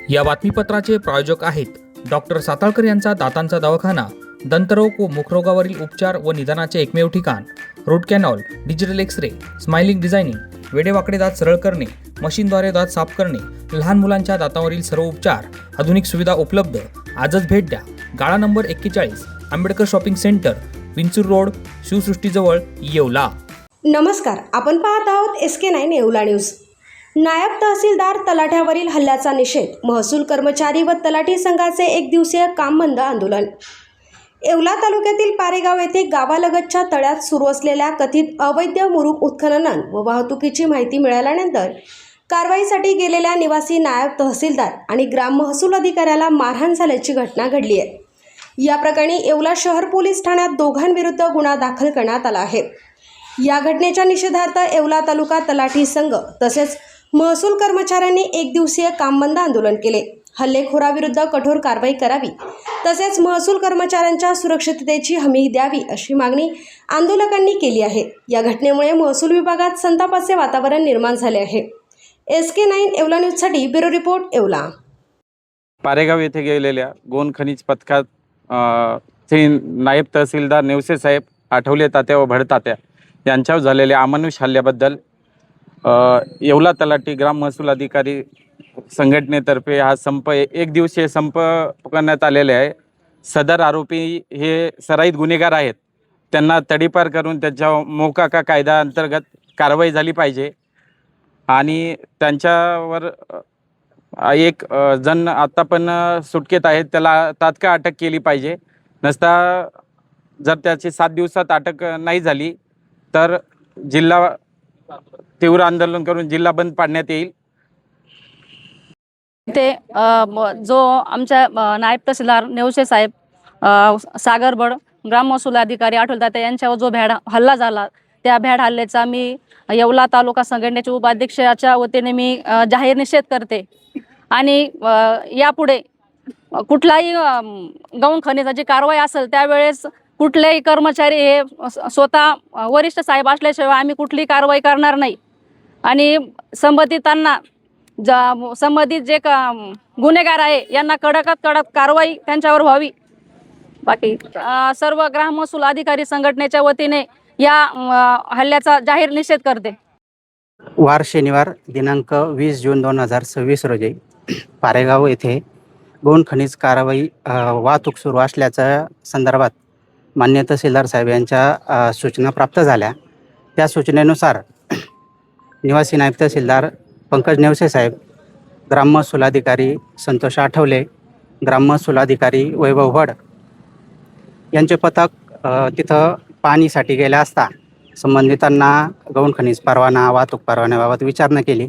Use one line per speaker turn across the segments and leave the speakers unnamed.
या बातमीपत्राचे प्रायोजक आहेत डॉक्टर साताळकर यांचा दातांचा दवाखाना, दंतरोग व मुखरोगावरील उपचार व निदानाचे एकमेव ठिकाण. Root canal, digital X-ray, smiling designing, वेडेवाकडे दात सरळ करणे, मशीनद्वारे दात साफ करणे, लहान मुलांच्या दातावरील सर्व उपचार, आधुनिक सुविधा उपलब्ध. आजच भेट द्या. गाळा number 41, Ambedkar shopping centre, Vinchur road, शिवसृष्टीजवळ, येवला.
नमस्कार, आपण पाहत आहोत SK9 येवला न्यूज. नायब तहसीलदार तलाठ्यावरील हल्ल्याचा निषेध, महसूल कर्मचारी व तलाठी संघाचे एक दिवसीय काम बंद आंदोलन. येवला तालुक्यातील पारेगाव येथे गावालगतच्या तळ्यात सुरू असलेल्या कथित अवैध मुरुम उत्खनन व वाहतुकीची माहिती मिळाल्यानंतर कारवाईसाठी गेलेल्या निवासी नायब तहसीलदार आणि ग्राम महसूल अधिकाऱ्याला मारहाण झाल्याची घटना घडली आहे. या प्रकरणी येवला शहर पोलीस ठाण्यात दोघांविरुद्ध गुन्हा दाखल करण्यात आला आहे. या घटनेच्या निषेधार्थ येवला तालुका तलाठी संघ तसेच महसूल कर्मचाऱ्यांनी एक दिवसीय काम बंद आंदोलन केले. हल्लेखोराविरुद्ध कठोर कारवाई करावी तसेच महसूल कर्मचाऱ्यांच्या सुरक्षिततेची हमी द्यावी अशी मागणी आंदोलकांनी केली आहे. या घटनेमुळे महसूल विभागात संतापाचे वातावरण निर्माण झाले आहे. SK9 येवला न्यूजसाठी ब्युरो रिपोर्ट, येवला.
पारेगाव येथे गेलेल्या गोन खनिज पथकात नायब तहसीलदार नेवसे साहेब, आठवले तात्या व भडतात्या यांच्यावर झालेल्या अमानुष हल्ल्याबद्दल येवला तलाठी ग्राम महसूल अधिकारी संघटनेतर्फे हा संप, एक दिवसीय संप करण्यात आलेले आहे. सदर आरोपी हे सराईत गुन्हेगार आहेत. त्यांना तडीपार करून त्यांच्या मोकाका कायदा अंतर्गत कारवाई झाली पाहिजे आणि त्यांच्यावर एक जण आता पण सुटकेत आहेत, त्याला तात्काळ अटक केली पाहिजे. नसता जर त्याची 7 दिवसात अटक नाही झाली तर जिल्हा तीव्र आंदोलन करून जिल्हा बंद पाडण्यात येईल.
ते जो आमच्या नायब तहसीलदार नेवसे साहेब, सागर बड, ग्राम महसूल अधिकारी आठवले तात्या यांच्यावर जो भ्याड हल्ला झाला, त्या भ्याड हल्ल्याचा मी येवला तालुका संघटनेच्या उपाध्यक्षाच्या वतीने मी जाहीर निषेध करते आणि यापुढे कुठलाही गौण खनिजाची कारवाई असेल त्यावेळेस कुठलेही कर्मचारी हे स्वतः वरिष्ठ साहेब असल्याशिवाय आम्ही कुठलीही कारवाई करणार नाही आणि संबंधितांना संबंधित जे गुन्हेगार आहे यांना कडकात कडक कारवाई त्यांच्यावर व्हावी. बाकी सर्व ग्राम महसूल अधिकारी संघटनेच्या वतीने या हल्ल्याचा जाहीर निषेध करते.
वार शनिवार दिनांक 20 जून 2026 रोजी पारेगाव येथे गौण खनिज कारवाई वाहतूक सुरू असल्याच्या संदर्भात मान्य तहसीलदार साहेब यांच्या सूचना प्राप्त झाल्या. त्या सूचनेनुसार निवासी नायब तहसीलदार पंकज नेवसे साहेब, ग्राम महसूल अधिकारी संतोष आठवले, ग्राम महसूल अधिकारी वैभव भड यांचे पथक तिथं पाहणीसाठी गेले असता संबंधितांना गौण खनिज परवाना, वाहतूक परवान्याबाबत विचारणा केली.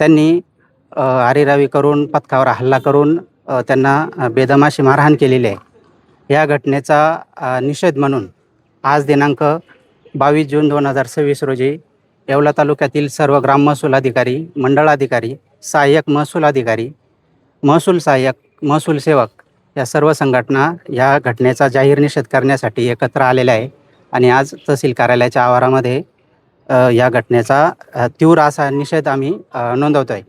त्यांनी आरेरावी करून पथकावर हल्ला करून त्यांना बेदमाशी मारहाण केलेली आहे. या घटनेचा निषेध म्हणून आज दिनांक 22 जून 2026 रोजी येवला तालुक्यातील सर्व ग्राम महसूल अधिकारी, मंडळाधिकारी, सहाय्यक महसूल अधिकारी, महसूल सहाय्यक, महसूल सेवक या सर्व संघटना या घटनेचा जाहीर निषेध करण्यासाठी एकत्र आलेल्या आहे आणि आज तहसील कार्यालयाच्या आवारामध्ये या घटनेचा तीव्र असा निषेध आम्ही नोंदवतो आहे.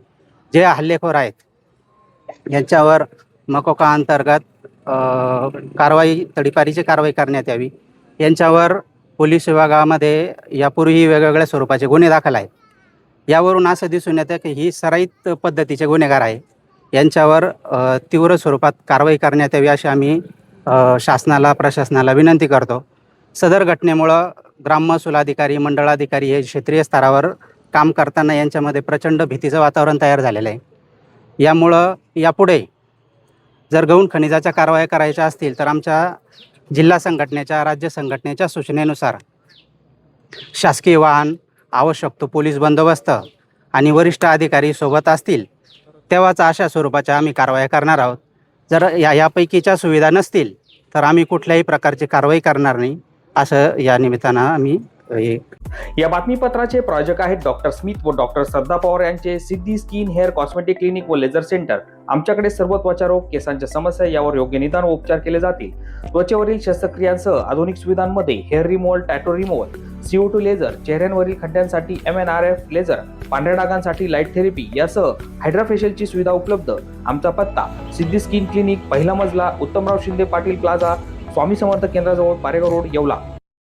जे हल्लेखोर आहेत यांच्यावर मकोका अंतर्गत कारवाई, तडीपारीची कारवाई करण्यात यावी. यांच्यावर पोलीस विभागामध्ये यापूर्वी वेगवेगळ्या स्वरूपाचे गुन्हे दाखल आहेत. यावरून असं दिसून येतं की ही सराईत पद्धतीचे गुन्हेगार आहे. यांच्यावर तीव्र स्वरूपात कारवाई करण्यात यावी अशी आम्ही शासनाला, प्रशासनाला विनंती करतो. सदर घटनेमुळं ग्राम महसूल अधिकारी, मंडळाधिकारी हे क्षेत्रीय स्तरावर काम करताना यांच्यामध्ये प्रचंड भीतीचं वातावरण तयार झालेलं आहे. यामुळं यापुढे जर गौण खनिजाच्या कारवाया करायच्या असतील तर आमच्या जिल्हा संघटनेच्या, राज्य संघटनेच्या सूचनेनुसार शासकीय वाहन, आवश्यक तो पोलीस बंदोबस्त आणि वरिष्ठ अधिकारी सोबत असतील तेव्हाच अशा स्वरूपाच्या आम्ही कारवाया करणार आहोत. जर यापैकीच्या सुविधा नसतील तर आम्ही कुठल्याही प्रकारची कारवाई करणार नाही, असं या निमित्तानं आम्ही
या बातमीपत्राचे प्रायोजक आहेत डॉक्टर स्मिथ व डॉक्टर श्रद्धा पवार यांचे सिद्धी स्किन हेअर कॉस्मेटिक क्लिनिक व लेझर सेंटर. आमच्याकडे सर्व त्वचारोग, केसांच्या समस्या यावर योग्य निदान व उपचार केले जातील. त्वचेवरील शस्त्रक्रियांसह आधुनिक सुविधांमध्ये hair removal, tattoo removal, CO2 laser, चेहऱ्यांवरील खड्ड्यांसाठी MNRF लेझर, पांढऱ्या डागांसाठी लाईट थेरपी यासह हायड्राफेशियलची सुविधा उपलब्ध. आमचा पत्ता सिद्धी स्किन क्लिनिक, पहिला मजला, उत्तमराव शिंदे पाटील प्लाझा, स्वामी समर्थ केंद्राजवळ, पारेगाव रोड, येवला.